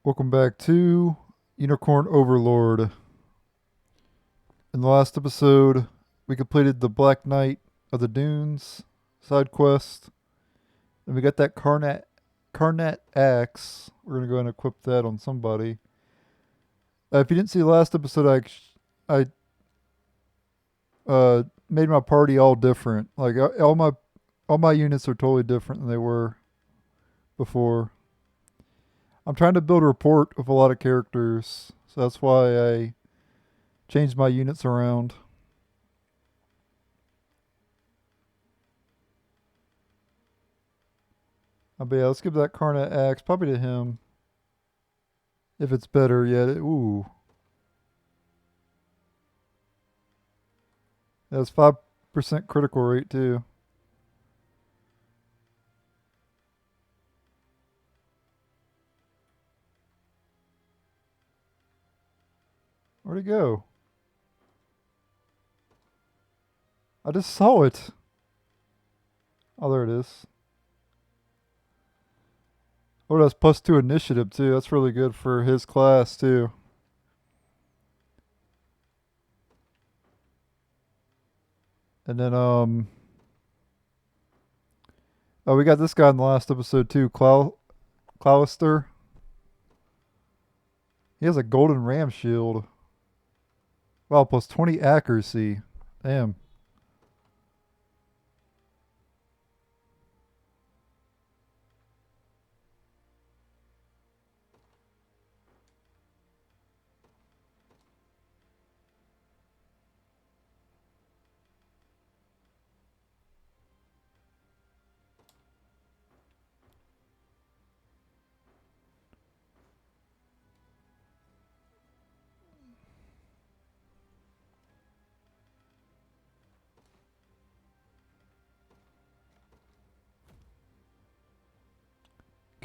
Welcome back to Unicorn Overlord. In the last episode, we completed the Black Knight of the Dunes side quest, and we got that Carnet axe. We're gonna go and equip that on somebody. If you didn't see the last episode, I made my party all different. Like all my units are totally different than they were before. I'm trying to build a rapport of a lot of characters, so that's why I changed my units around. But yeah, let's give that Carnet axe probably to him. If it's better yet. Ooh. That's 5% critical rate too. Where'd it go? I just saw it. Oh, there it is. Oh, that's +2 initiative too. That's really good for his class too. And then oh, we got this guy in the last episode too, Clouster. He has a golden ram shield. Wow, +20 accuracy. Damn.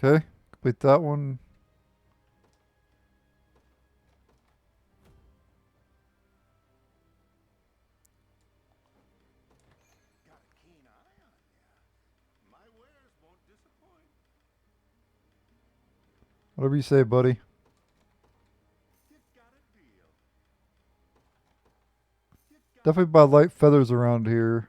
Okay, complete that one. Whatever you say, buddy. Definitely buy light feathers around here.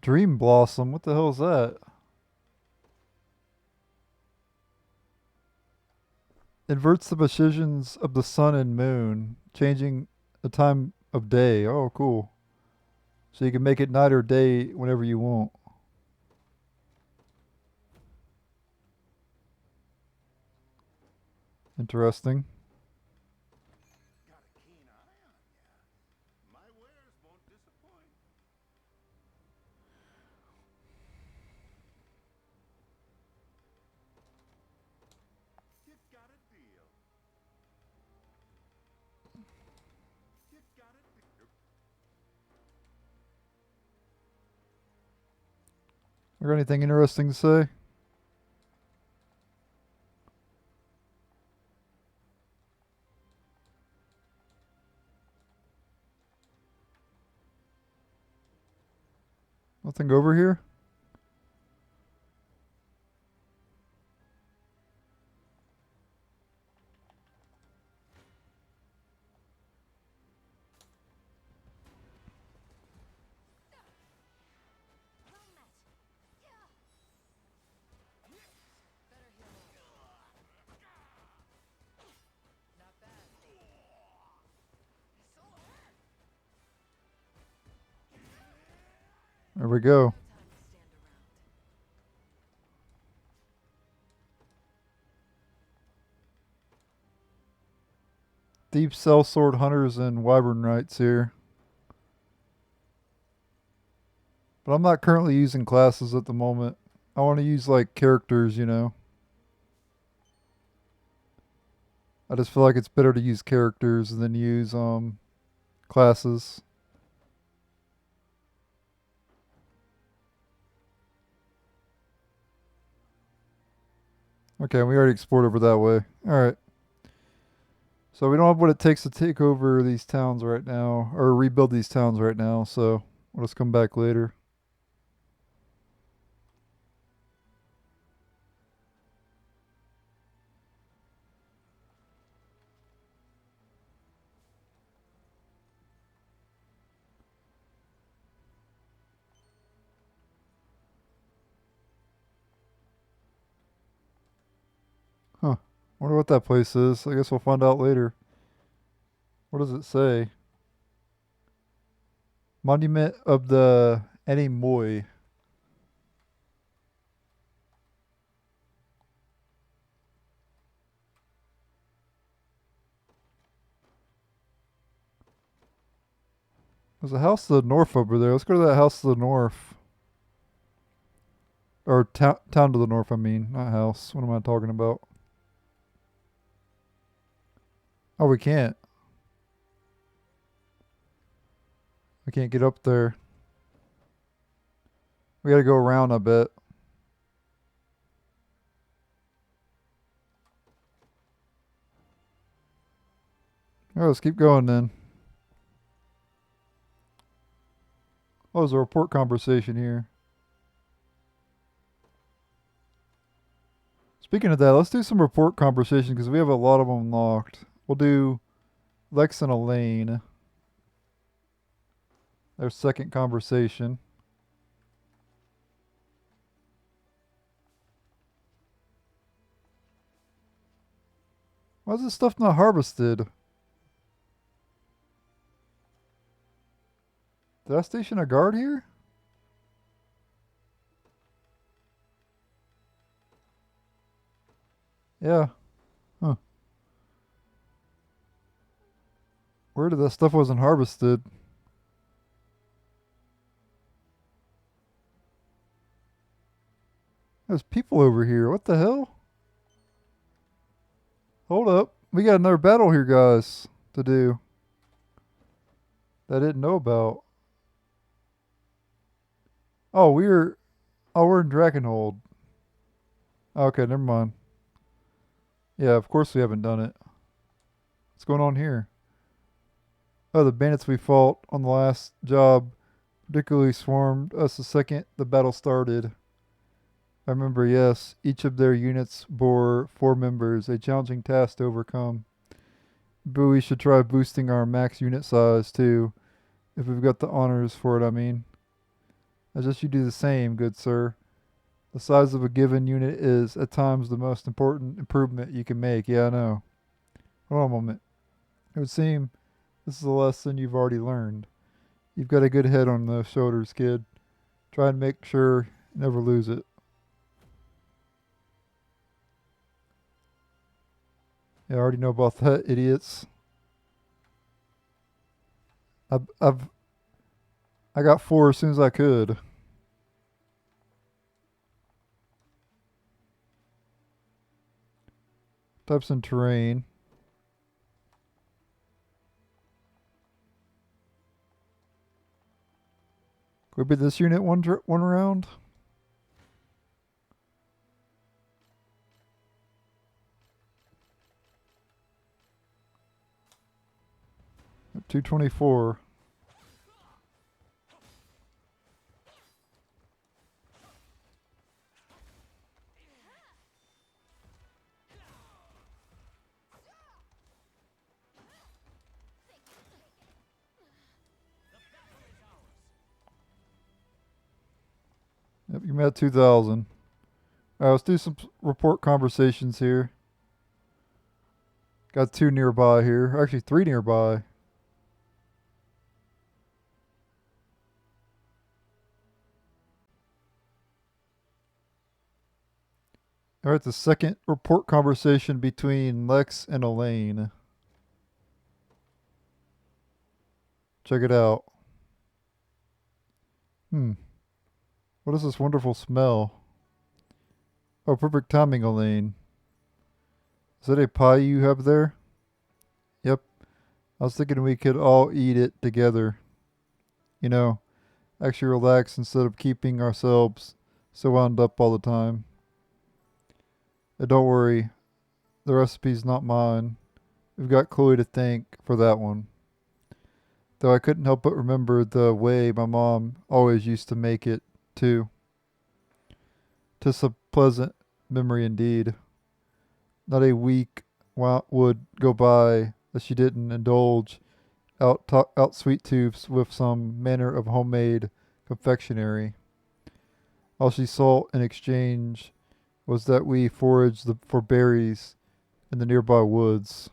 Dream Blossom. What the hell is that? Inverts the positions of the sun and moon, changing the time of day. Oh, cool. So you can make it night or day whenever you want. Interesting. Or anything interesting to say? Nothing over here? There we go. Deep Sellsword Hunters and Wyvern Knights here. But I'm not currently using classes at the moment. I want to use like characters, you know. I just feel like it's better to use characters than use classes. Okay, we already explored over that way. Alright. So we don't have what it takes to take over these towns right now, or rebuild these towns right now, so we'll just come back later. Huh. Wonder what that place is. I guess we'll find out later. What does it say? Monument of the Enimoy. There's a house to the north over there. Let's go to that house to the north. Or town to the north, I mean. Not house. What am I talking about? Oh, we can't. We can't get up there. We gotta go around, I bet. Alright, let's keep going then. Oh, there's a report conversation here. Speaking of that, let's do some report conversation because we have a lot of them locked. We'll do Lex and Elaine. Their second conversation. Why is this stuff not harvested? Did I station a guard here? Yeah. Huh. Where did that stuff wasn't harvested? There's people over here. What the hell? Hold up. We got another battle here, guys, to do. That I didn't know about. Oh, we're in Dragonhold. Okay, never mind. Yeah, of course we haven't done it. What's going on here? Oh, the bandits we fought on the last job particularly swarmed us the second the battle started. I remember, yes, each of their units bore 4 members, a challenging task to overcome. But we should try boosting our max unit size too, if we've got the honors for it, I mean. I suggest you do the same, good sir. The size of a given unit is, at times, the most important improvement you can make. Yeah, I know. Hold on a moment. It would seem this is a lesson you've already learned. You've got a good head on those shoulders, kid. Try and make sure you never lose it. Yeah, I already know about that, idiots. I've I got 4 as soon as I could. Types in terrain. Could we beat this unit one round? At 224. Yep, you met 2,000. Alright, let's do some report conversations here. Got 2 nearby here. Actually, 3 nearby. Alright, the second report conversation between Lex and Elaine. Check it out. What is this wonderful smell? Oh, perfect timing, Elaine. Is that a pie you have there? Yep. I was thinking we could all eat it together. You know, actually relax instead of keeping ourselves so wound up all the time. And don't worry, the recipe's not mine. We've got Chloe to thank for that one. Though I couldn't help but remember the way my mom always used to make it, too. 'Tis a pleasant memory indeed. Not a week would go by that she didn't indulge out sweet tooths with some manner of homemade confectionery. All she sought in exchange was that we foraged for berries in the nearby woods,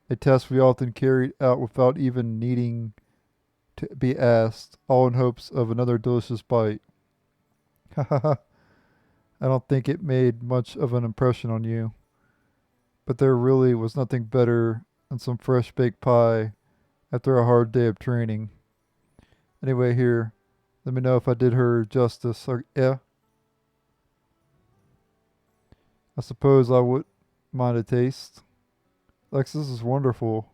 a task we often carried out without even needing to be asked, all in hopes of another delicious bite. Ha ha ha. I don't think it made much of an impression on you, but there really was nothing better than some fresh baked pie after a hard day of training. Anyway, here, let me know if I did her justice. Yeah, I suppose I would mind a taste. Lex, this is wonderful.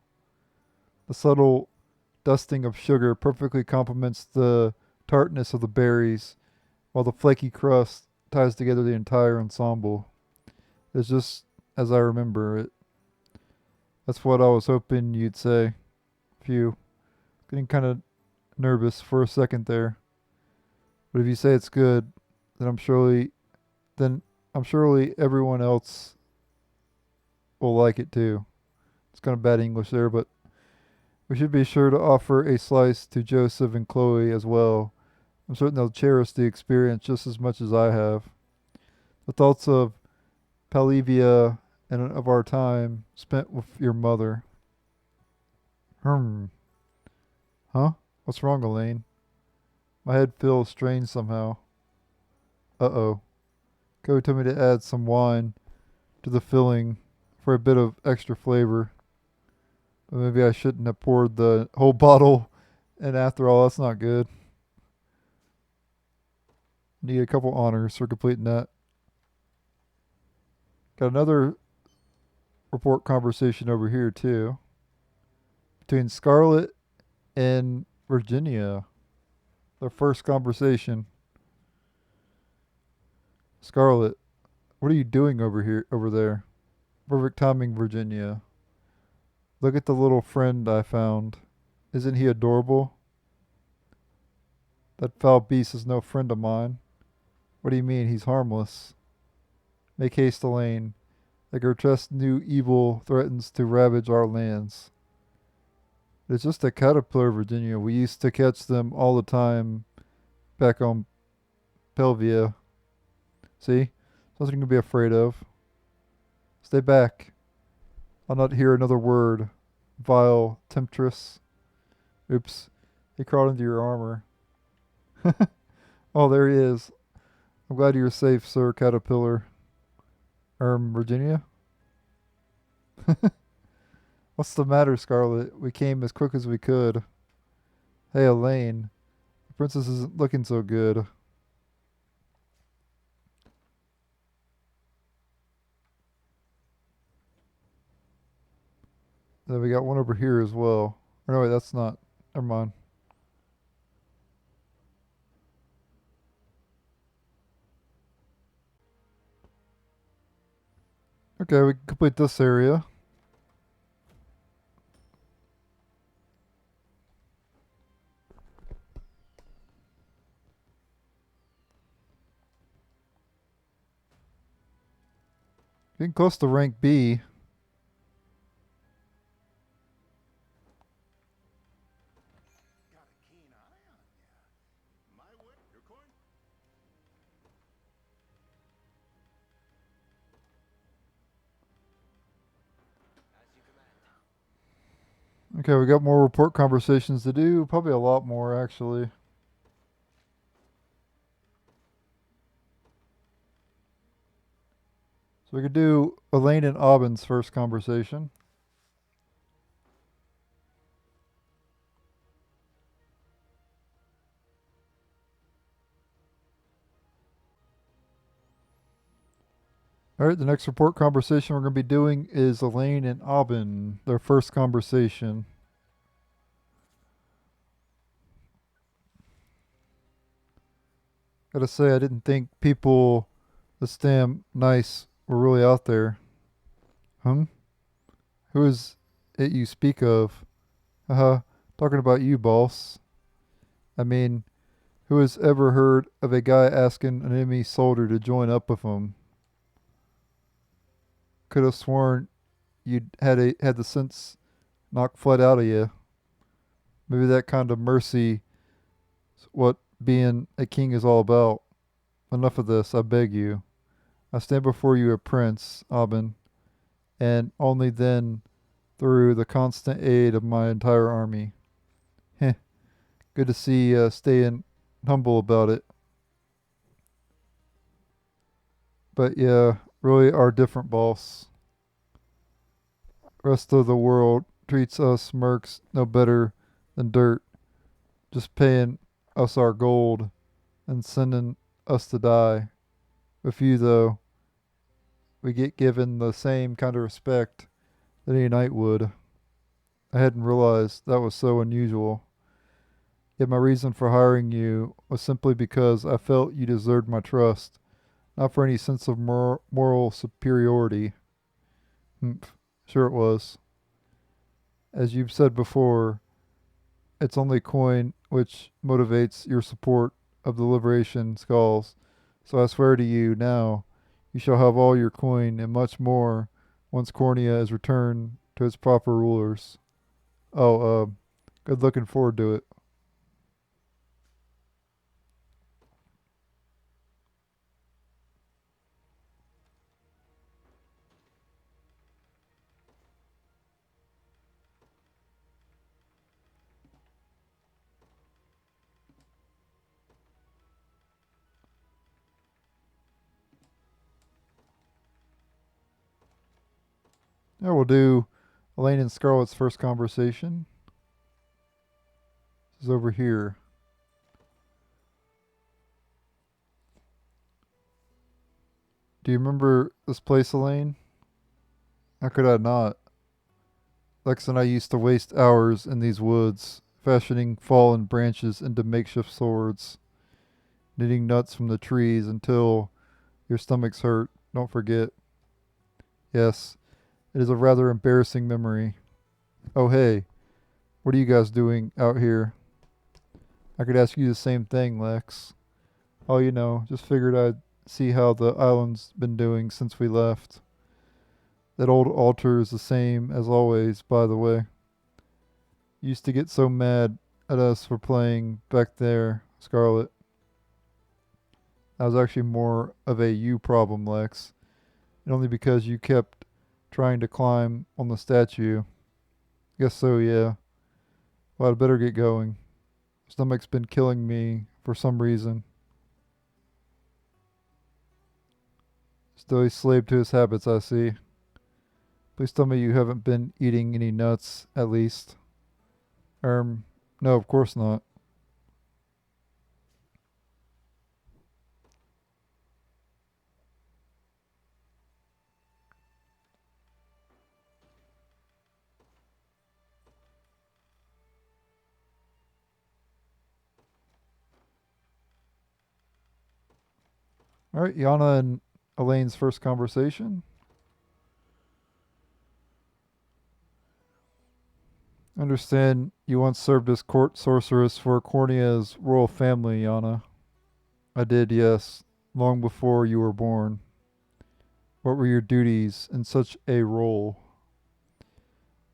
The subtle dusting of sugar perfectly complements the tartness of the berries, while the flaky crust ties together the entire ensemble. It's just as I remember it. That's what I was hoping you'd say. Phew. Getting kind of nervous for a second there. But if you say it's good, then then I'm surely everyone else will like it too. It's kind of bad English there, but we should be sure to offer a slice to Joseph and Chloe as well. I'm certain they'll cherish the experience just as much as I have. The thoughts of Palivia and of our time spent with your mother. Hmm. Huh? What's wrong, Elaine? My head feels strange somehow. Uh-oh. Chloe told me to add some wine to the filling for a bit of extra flavor. But maybe I shouldn't have poured the whole bottle, and after all, that's not good. Need a couple honors for completing that. Got another report conversation over here, too. Between Scarlett and Virginia. Their first conversation. Scarlett, what are you doing over there? Perfect timing, Virginia. Look at the little friend I found. Isn't he adorable? That foul beast is no friend of mine. What do you mean he's harmless? Make haste, Elaine. The grotesque new evil threatens to ravage our lands. It's just a caterpillar, Virginia. We used to catch them all the time back on Pelvia. See? Something to be afraid of. Stay back. I'll not hear another word. Vile temptress. Oops. He crawled into your armor. Oh, there he is. I'm glad you're safe, Sir Caterpillar. Virginia? What's the matter, Scarlet? We came as quick as we could. Hey, Elaine. The princess isn't looking so good. Then we got one over here as well. Or no, wait, that's not. Never mind. Okay, we can complete this area. Getting close to rank B. Okay, we got more report conversations to do. Probably a lot more, actually. So we could do Elaine and Aubyn's first conversation. All right, the next report conversation we're going to be doing is Elaine and Aubyn, their first conversation. Gotta say, I didn't think people this damn nice were really out there. Hmm? Who is it you speak of? Haha, talking about you, boss. I mean, who has ever heard of a guy asking an enemy soldier to join up with him? Could have sworn you'd had the sense knocked flat out of you. Maybe that kind of mercy is what being a king is all about. Enough of this, I beg you. I stand before you a prince, Aben, and only then through the constant aid of my entire army. Heh, good to see you staying humble about it. But yeah, really are different, boss. Rest of the world treats us mercs no better than dirt, just paying us our gold and sending us to die. With you, though, we get given the same kind of respect that any knight would. I hadn't realized that was so unusual. Yet my reason for hiring you was simply because I felt you deserved my trust, not for any sense of moral superiority. Humph, sure it was. As you've said before, it's only coin which motivates your support of the liberation skulls. So I swear to you now, you shall have all your coin and much more once Cornea is returned to its proper rulers. Oh, good looking forward to it. Yeah, we'll do Elaine and Scarlett's first conversation. This is over here. Do you remember this place, Elaine? How could I not? Lex and I used to waste hours in these woods, fashioning fallen branches into makeshift swords, knitting nuts from the trees until your stomachs hurt. Don't forget. Yes, it is a rather embarrassing memory. Oh, hey, what are you guys doing out here? I could ask you the same thing, Lex. Oh, just figured I'd see how the island's been doing since we left. That old altar is the same as always, by the way. You used to get so mad at us for playing back there, Scarlet. That was actually more of a you problem, Lex. And only because you kept trying to climb on the statue. Guess so, yeah. Well, I'd better get going. Stomach's been killing me for some reason. Still a slave to his habits, I see. Please tell me you haven't been eating any nuts, at least. No, of course not. All right, Yana and Elaine's first conversation. I understand you once served as court sorceress for Cornea's royal family, Yana. I did, yes, long before you were born. What were your duties in such a role?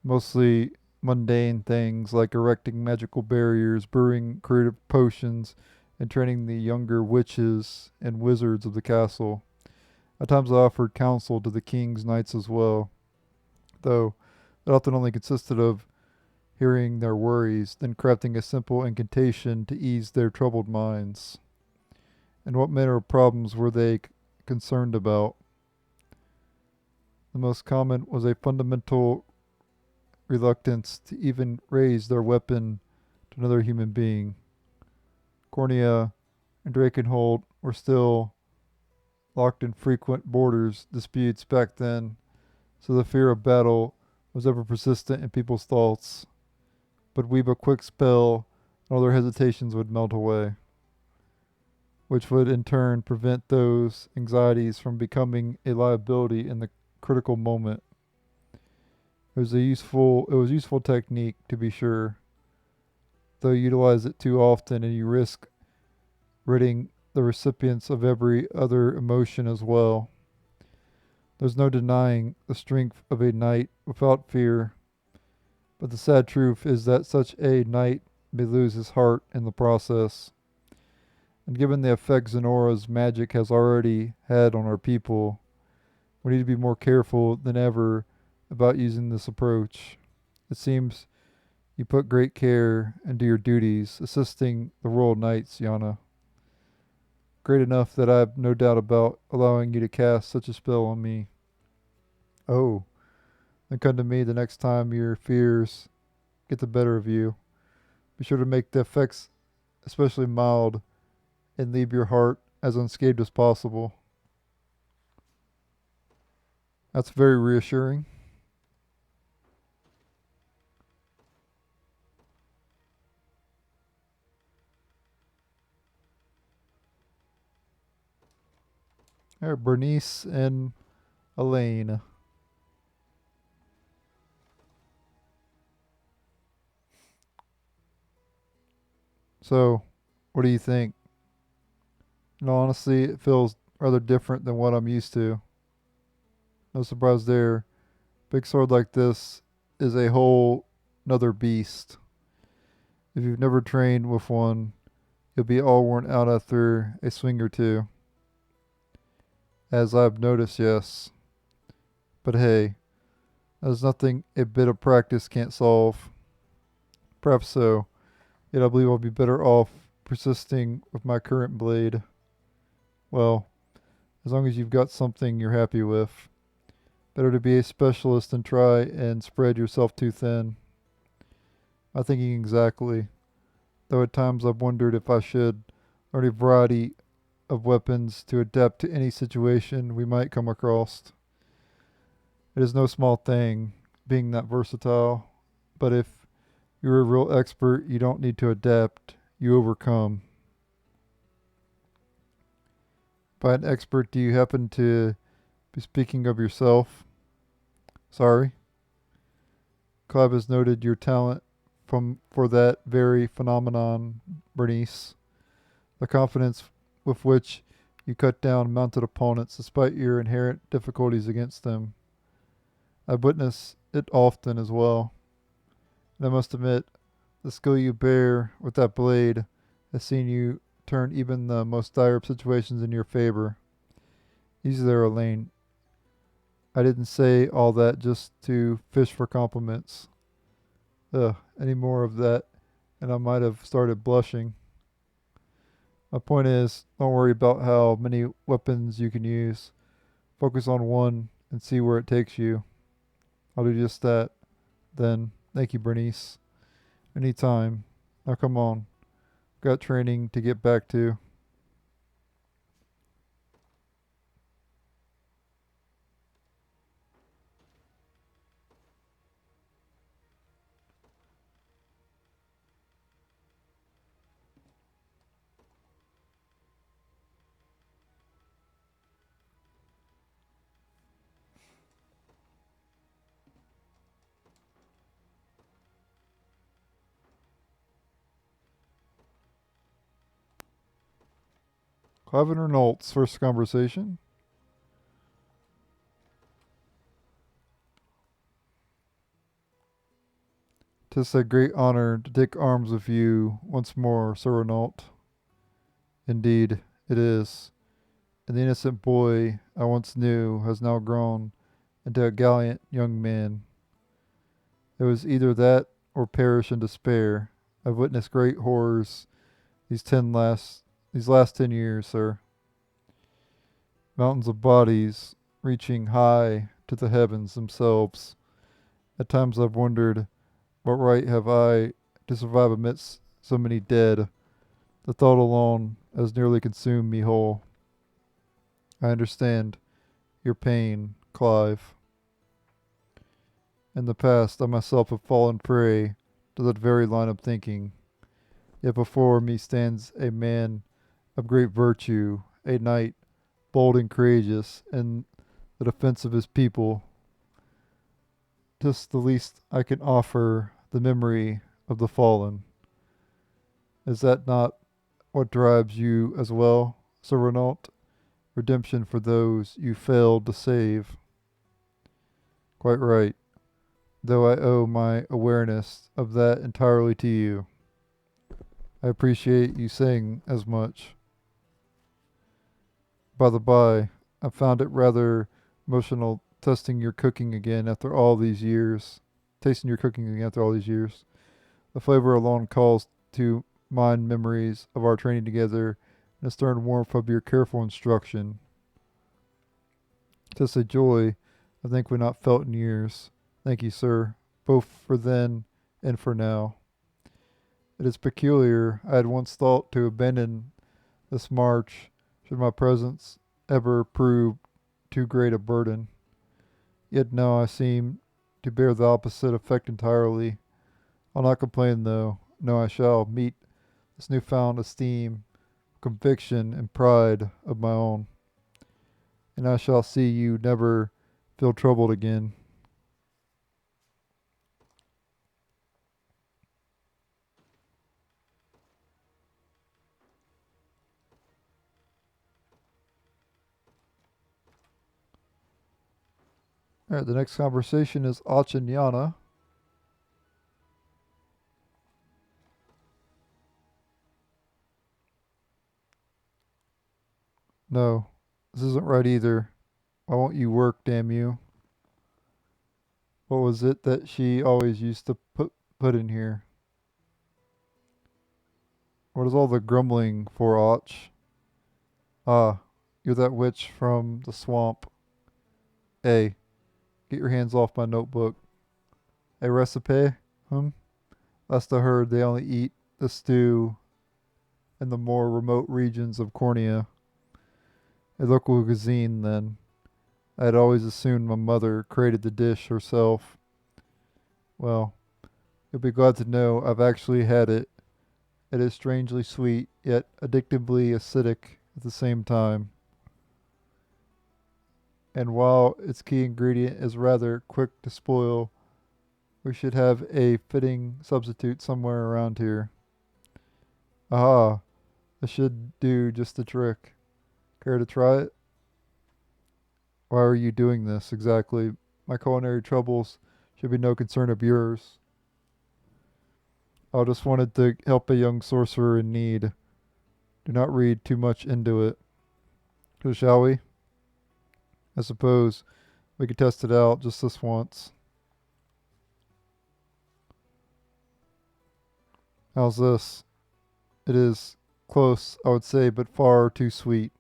Mostly mundane things like erecting magical barriers, brewing creative potions, and training the younger witches and wizards of the castle. At times I offered counsel to the king's knights as well, though it often only consisted of hearing their worries, then crafting a simple incantation to ease their troubled minds. And what manner of problems were they concerned about? The most common was a fundamental reluctance to even raise their weapon to another human being. Cornea and Drakenhold were still locked in frequent borders disputes back then, so the fear of battle was ever persistent in people's thoughts. But weave a quick spell, and all their hesitations would melt away, which would in turn prevent those anxieties from becoming a liability in the critical moment. It was useful technique to be sure, though you utilize it too often and you risk ridding the recipients of every other emotion as well. There's no denying the strength of a knight without fear, but the sad truth is that such a knight may lose his heart in the process. And given the effect Zenora's magic has already had on our people, we need to be more careful than ever about using this approach. It seems you put great care into your duties, assisting the Royal Knights, Yana. Great enough that I have no doubt about allowing you to cast such a spell on me. Oh, then come to me the next time your fears get the better of you. Be sure to make the effects especially mild and leave your heart as unscathed as possible. That's very reassuring. There, Bernice and Elaine. So, what do you think? Honestly, it feels rather different than what I'm used to. No surprise there. Big sword like this is a whole another beast. If you've never trained with one, you'll be all worn out after a swing or two. As I've noticed, yes. But hey, there's nothing a bit of practice can't solve. Perhaps so, yet I believe I'll be better off persisting with my current blade. Well, as long as you've got something you're happy with. Better to be a specialist than try and spread yourself too thin. I'm thinking exactly, though at times I've wondered if I should learn a variety of weapons to adapt to any situation we might come across. It is no small thing, being that versatile, but if you're a real expert, you don't need to adapt, you overcome. By an expert, do you happen to be speaking of yourself? Sorry. Clive has noted your talent for that very phenomenon, Bernice. The confidence with which you cut down mounted opponents despite your inherent difficulties against them. I've witnessed it often as well. And I must admit, the skill you bear with that blade has seen you turn even the most dire of situations in your favor. Easy there, Elaine. I didn't say all that just to fish for compliments. Ugh, any more of that, and I might have started blushing. My point is, don't worry about how many weapons you can use. Focus on one and see where it takes you. I'll do just that. Then, thank you, Bernice. Anytime. Now come on. Got training to get back to. Clive and Renault's first conversation. "'Tis a great honor to take arms with you once more, Sir Renault. Indeed, it is. And the innocent boy I once knew has now grown into a gallant young man. It was either that or perish in despair. I've witnessed great horrors these ten last these last 10 years, sir. Mountains of bodies reaching high to the heavens themselves. At times I've wondered, what right have I to survive amidst so many dead? The thought alone has nearly consumed me whole. I understand your pain, Clive. In the past, I myself have fallen prey to that very line of thinking. Yet before me stands a man of great virtue, a knight, bold and courageous in the defense of his people. just the least I can offer the memory of the fallen. Is that not what drives you as well, Sir Renault? Redemption for those you failed to save. Quite right, though I owe my awareness of that entirely to you. I appreciate you saying as much. By the by, I found it rather emotional testing your cooking again after all these years. Tasting your cooking again after all these years. The flavor alone calls to mind memories of our training together and the stern warmth of your careful instruction. 'Tis a joy I think we not felt in years. Thank you, sir, both for then and for now. It is peculiar. I had once thought to abandon this march should my presence ever prove too great a burden. Yet now I seem to bear the opposite effect entirely. I'll not complain, though. No, I shall meet this newfound esteem, conviction, and pride of my own. And I shall see you never feel troubled again. Alright, the next conversation is Och and Yana. No, this isn't right either. Why won't you work, damn you? What was it that she always used to put in here? What is all the grumbling for, Och? Ah, you're that witch from the swamp. Hey, get your hands off my notebook. A recipe? Last I heard, they only eat the stew in the more remote regions of Cornea. A local cuisine, then. I had always assumed my mother created the dish herself. Well, you'll be glad to know I've actually had it. It is strangely sweet, yet addictively acidic at the same time. And while its key ingredient is rather quick to spoil, we should have a fitting substitute somewhere around here. Aha, this should do just the trick. Care to try it? Why are you doing this exactly? My culinary troubles should be no concern of yours. I just wanted to help a young sorcerer in need. Do not read too much into it. So shall we? I suppose we could test it out just this once. How's this? It is close, I would say, but far too sweet.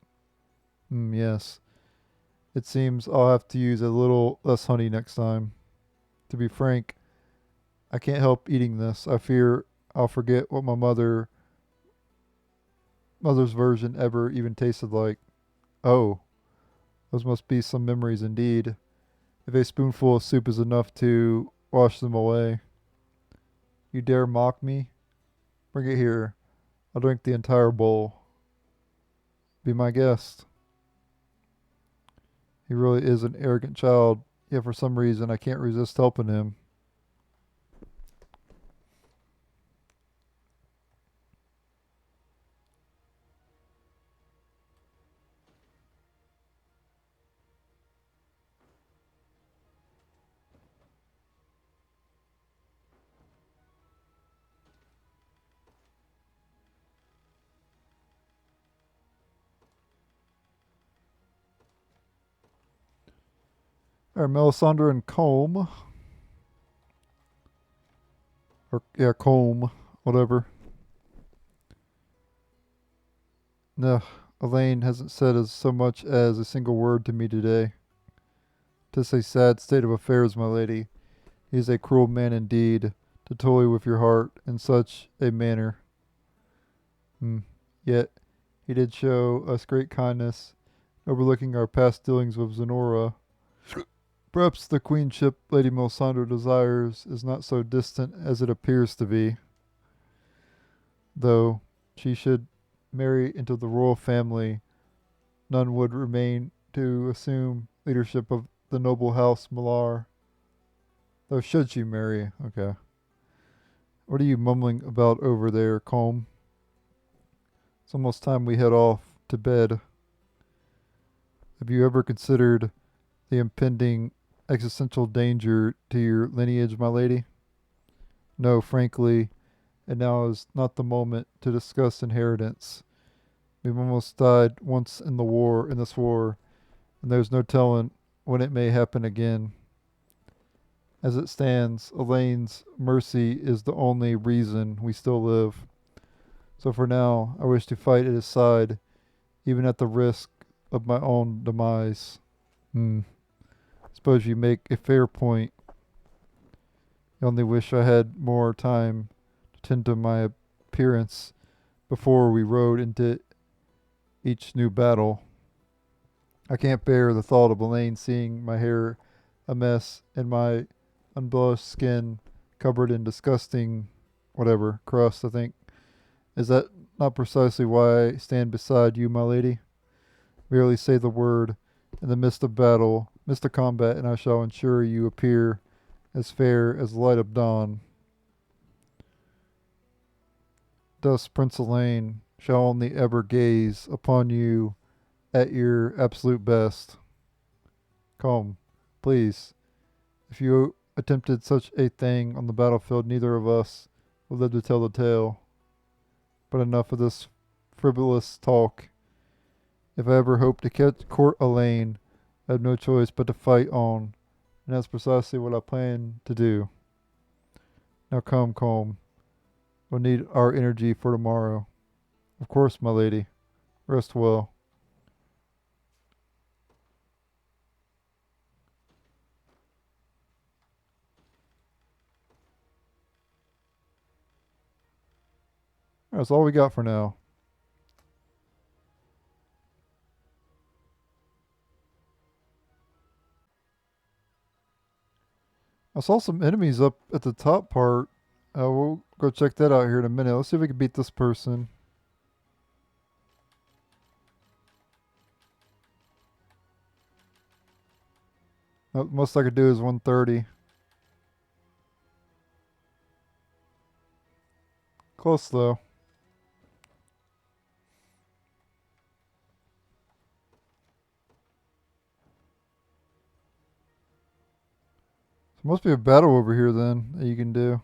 Yes. It seems I'll have to use a little less honey next time. To be frank, I can't help eating this. I fear I'll forget what my mother's version ever even tasted like. Oh, those must be some memories indeed. If a spoonful of soup is enough to wash them away. You dare mock me? Bring it here. I'll drink the entire bowl. Be my guest. He really is an arrogant child, yet for some reason I can't resist helping him. Alright, Melisandre and Combe. Or, yeah, Combe. Whatever. No, Elaine hasn't said as so much as a single word to me today. 'Tis a sad state of affairs, my lady. He is a cruel man indeed, to toy with your heart in such a manner. Yet he did show us great kindness, overlooking our past dealings with Zenora. Perhaps the queenship Lady Melisandre desires is not so distant as it appears to be, though she should marry into the royal family, none would remain to assume leadership of the noble house Millar. Oh, should she marry? Okay. What are you mumbling about over there, Colm? It's almost time we head off to bed. Have you ever considered the impending existential danger to your lineage, my lady? No, frankly, and now is not the moment to discuss inheritance. We've almost died once in this war, and there's no telling when it may happen again. As it stands, Elaine's mercy is the only reason we still live. So for now, I wish to fight at his side, even at the risk of my own demise. Hmm. Suppose you make a fair point. I only wish I had more time to tend to my appearance before we rode into each new battle. I can't bear the thought of Elaine seeing my hair a mess and my unblushed skin covered in disgusting whatever crust, I think. Is that not precisely why I stand beside you, my lady? Merely say the word in the midst of battle, midst of combat, and I shall ensure you appear as fair as the light of dawn. Thus Prince Elaine shall only ever gaze upon you at your absolute best. Come, please. If you attempted such a thing on the battlefield, neither of us would live to tell the tale. But enough of this frivolous talk. If I ever hope to catch court Elaine, I have no choice but to fight on, and that's precisely what I plan to do. Now come, Colm. We'll need our energy for tomorrow. Of course, my lady. Rest well. That's all we got for now. I saw some enemies up at the top part. We'll go check that out here in a minute. Let's see if we can beat this person. Most I could do is 130. Close though. So must be a battle over here then that you can do.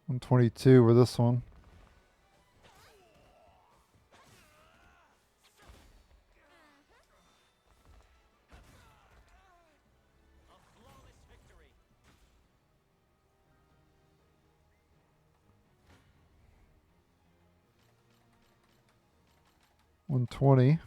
One 22 for this one. One 20.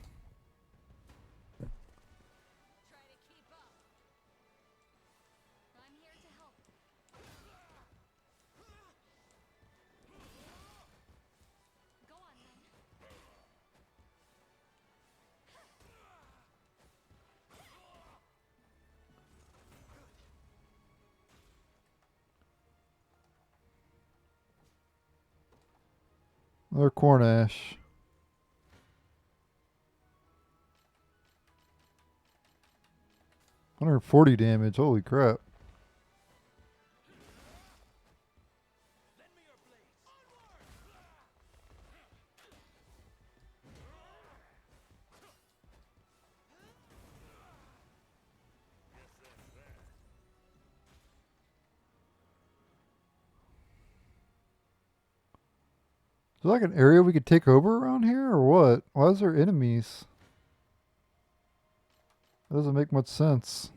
Another Cornash. 140 damage. Holy crap. Is there like an area we could take over around here or what? Why is there enemies? That doesn't make much sense.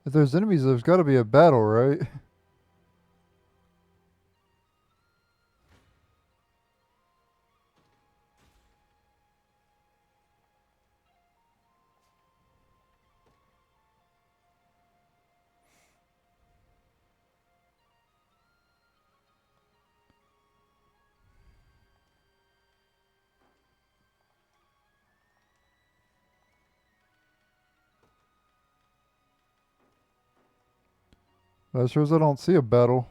If there's enemies, there's got to be a battle, right? That shows I don't see a battle.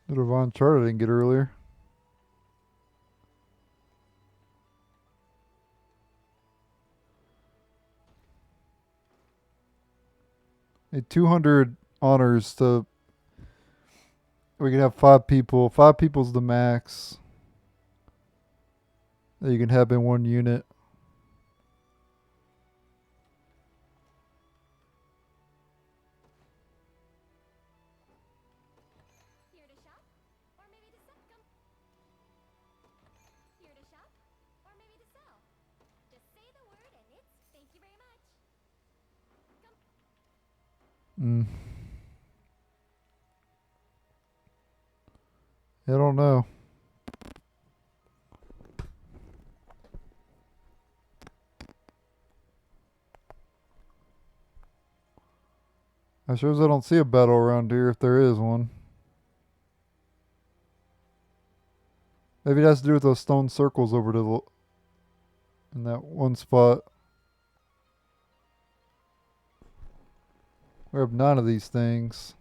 The Divine Chart I didn't get earlier. Need 200 honors to. We can have 5 people. 5 people's the max that you can have in one unit. Mm. I don't know. I sure as I don't see a battle around here if there is one. Maybe it has to do with those stone circles over to the, in that one spot. We have 9 of these things.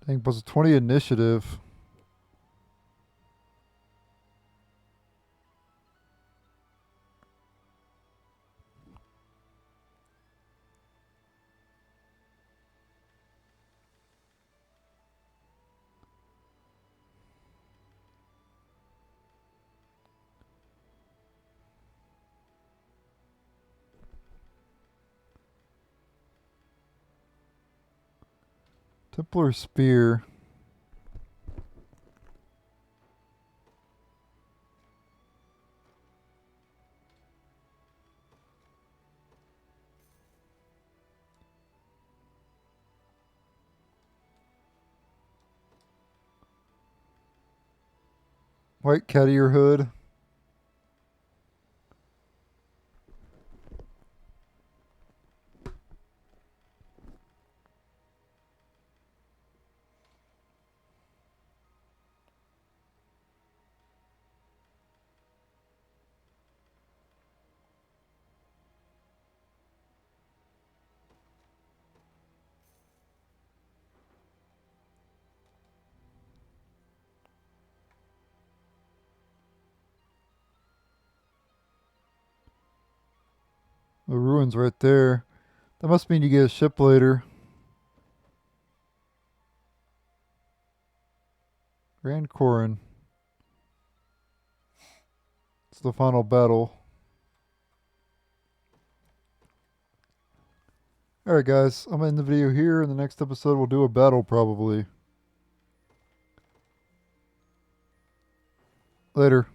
Dang, plus 20 initiative. Templar Spear. White Cattier Hood. The ruins right there. That must mean you get a ship later. Grand Corin. It's the final battle. Alright guys, I'm going to end the video here. In the next episode we'll do a battle probably. Later.